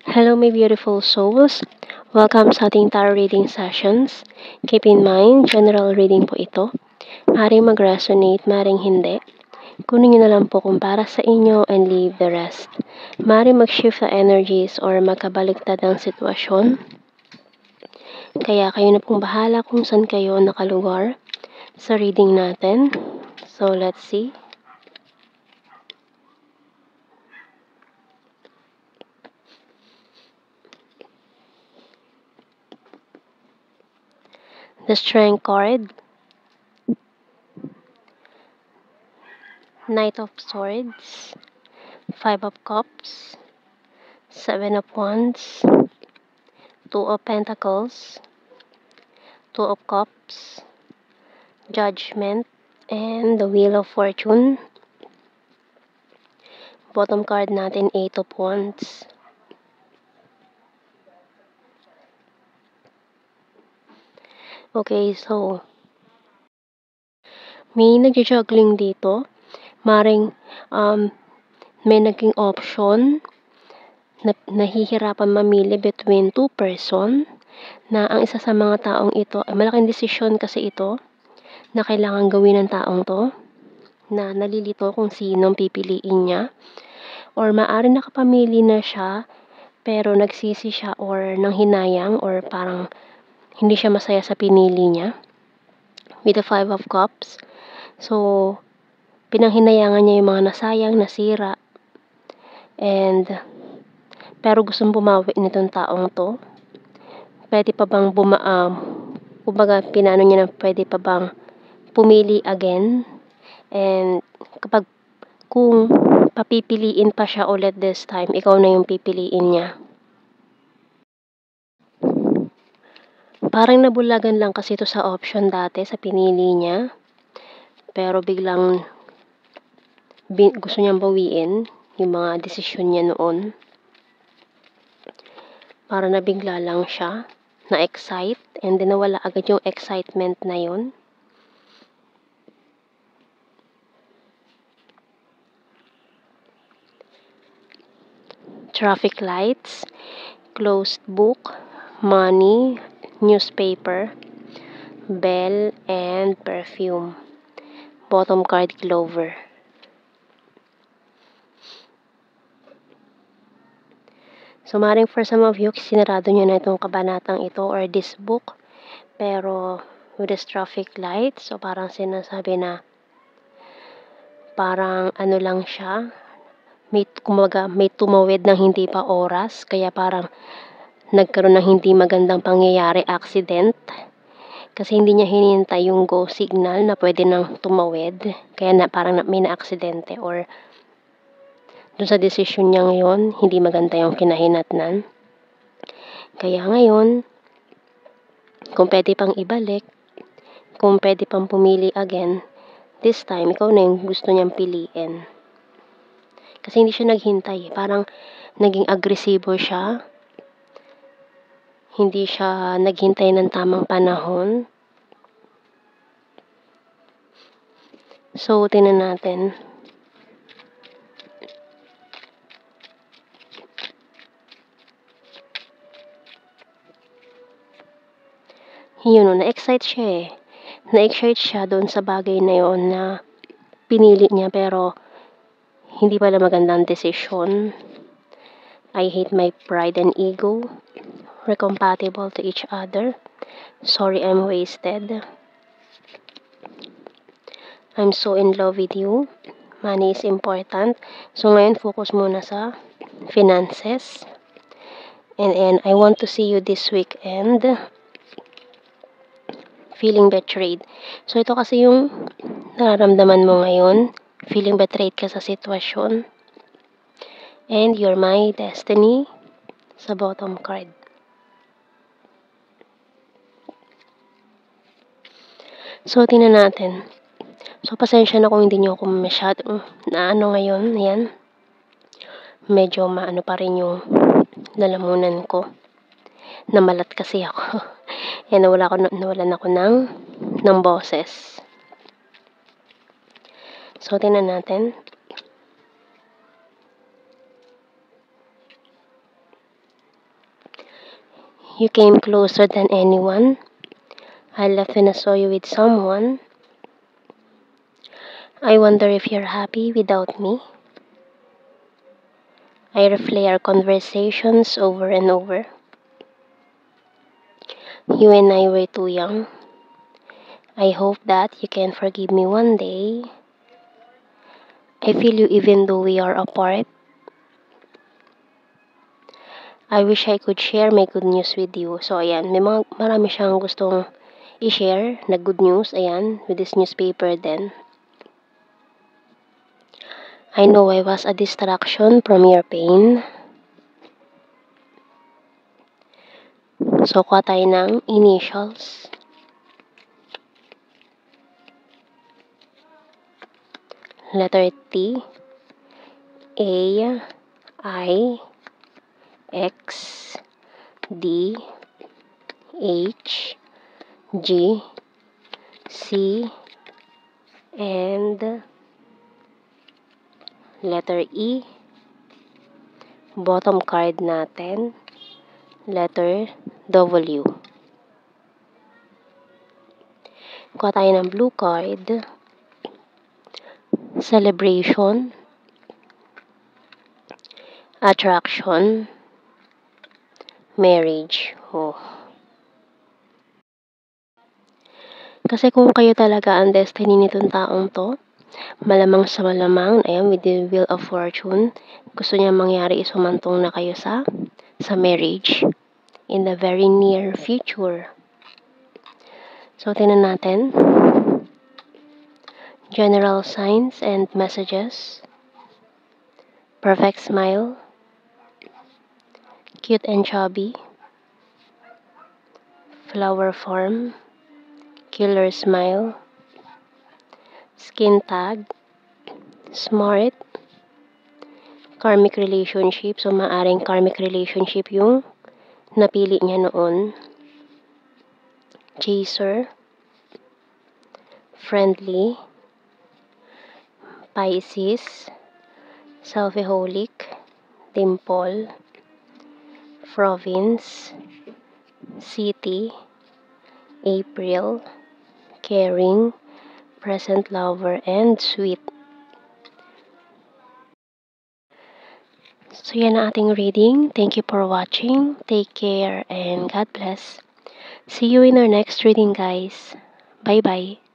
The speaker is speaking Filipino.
Hello, my beautiful souls. Welcome sa ating tarot reading sessions. Keep in mind, general reading po ito. Maring mag-resonate, maring hindi. Kunin nyo na lang po kung para sa inyo and leave the rest. Maring mag-shift na energies or magkabaliktad ang sitwasyon. Kaya kayo na pong bahala kung saan kayo nakalugar sa reading natin. So, let's see. The Strength card. Knight of Swords. Five of Cups. Seven of Wands. Two of Pentacles. Two of Cups. Judgment. And the Wheel of Fortune. Bottom card natin, Eight of Wands. Okay, so may nag-juggling dito. Maring may naging option na nahihirapan mamili between two person na ang isa sa mga taong ito ay malaking desisyon kasi ito na kailangan gawin ng taong to na nalilito kung sinong pipiliin niya or maaari nakapamili na siya pero nagsisi siya or nanghinayang or parang hindi siya masaya sa pinili niya with the Five of Cups. So, pinanghinayangan niya yung mga nasayang, nasira, and pero gustong bumawi nitong taong to. Pwede pa bang kumbaga pinano niya na pwede pa bang pumili again, and kung papipiliin pa siya ulit this time, ikaw na yung pipiliin niya. Parang nabulagan lang kasi ito sa option dati sa pinili niya. Pero biglang gusto niyang bawiin yung mga desisyon niya noon. Para nabigla lang siya, na-excite, and then nawala agad yung excitement na yun. Traffic lights, closed book, money, newspaper, bell, and perfume. Bottom card, clover. So, maring for some of you, sinarado nyo na itong kabanatang ito or this book. Pero, with this traffic light, so parang sinasabi na parang ano lang siya, may tumawid ng hindi pa oras, kaya parang nagkaroon ng hindi magandang pangyayari, accident. Kasi hindi niya hinihintay yung go signal na pwede nang tumawid. Kaya parang may na-aksidente or dun sa desisyon niya ngayon, hindi maganda yung kinahinatnan. Kaya ngayon, kung pwede pang ibalik, kung pwede pang pumili again, this time, ikaw na yung gusto niyang piliin. Kasi hindi siya naghintay. Parang naging agresibo siya. Hindi siya naghintay ng tamang panahon. So, tingnan natin. Yun, na-excite siya eh. Na-excite siya doon sa bagay na yun na pinili niya pero hindi pala magandang desisyon. I hate my pride and ego. We're compatible to each other. Sorry I'm wasted. I'm so in love with you. Money is important. So ngayon, focus muna sa finances. And I want to see you this weekend. Feeling betrayed. So ito kasi yung nararamdaman mo ngayon. Feeling betrayed ka sa sitwasyon. And you're my destiny sa bottom card. So, tingnan natin. So, pasensya na kung hindi nyo ako masyadong naano ngayon. Ayan. Medyo maano pa rin yung lalamunan ko. Namalat kasi ako. Ayan, nawalan ako ng boses. So, tingnan natin. You came closer than anyone. I left when I saw you with someone. I wonder if you're happy without me. I replay our conversations over and over. You and I were too young. I hope that you can forgive me one day. I feel you even though we are apart. I wish I could share my good news with you. So, ayan, marami siyang gustong i-share na good news, ayan, with this newspaper then. I know I was a distraction from your pain. So, kuha tayo ng initials. Letter T, A, I, X, D, H, G, C, and letter E. Bottom card natin, letter W. Kuha tayo ng blue card. Celebration, attraction, marriage. Oh. Kasi kung kayo talaga ang destiny nitong taong to, malamang sa malamang, ayan, with the wheel of fortune, gusto niya mangyari isumantong na kayo sa marriage in the very near future. So, tingnan natin. General signs and messages. Perfect smile. Cute and chubby. Flower form. Killer smile. Skin tag. Smart. Karmic relationship. So, maaring karmic relationship yung napili niya noon. Chaser. Friendly. Pisces. Selfiholic. Dimple. Province. City. April. Caring. Present lover, and sweet. So yan ang ating reading. Thank you for watching. Take care and God bless. See you in our next reading, guys. Bye-bye.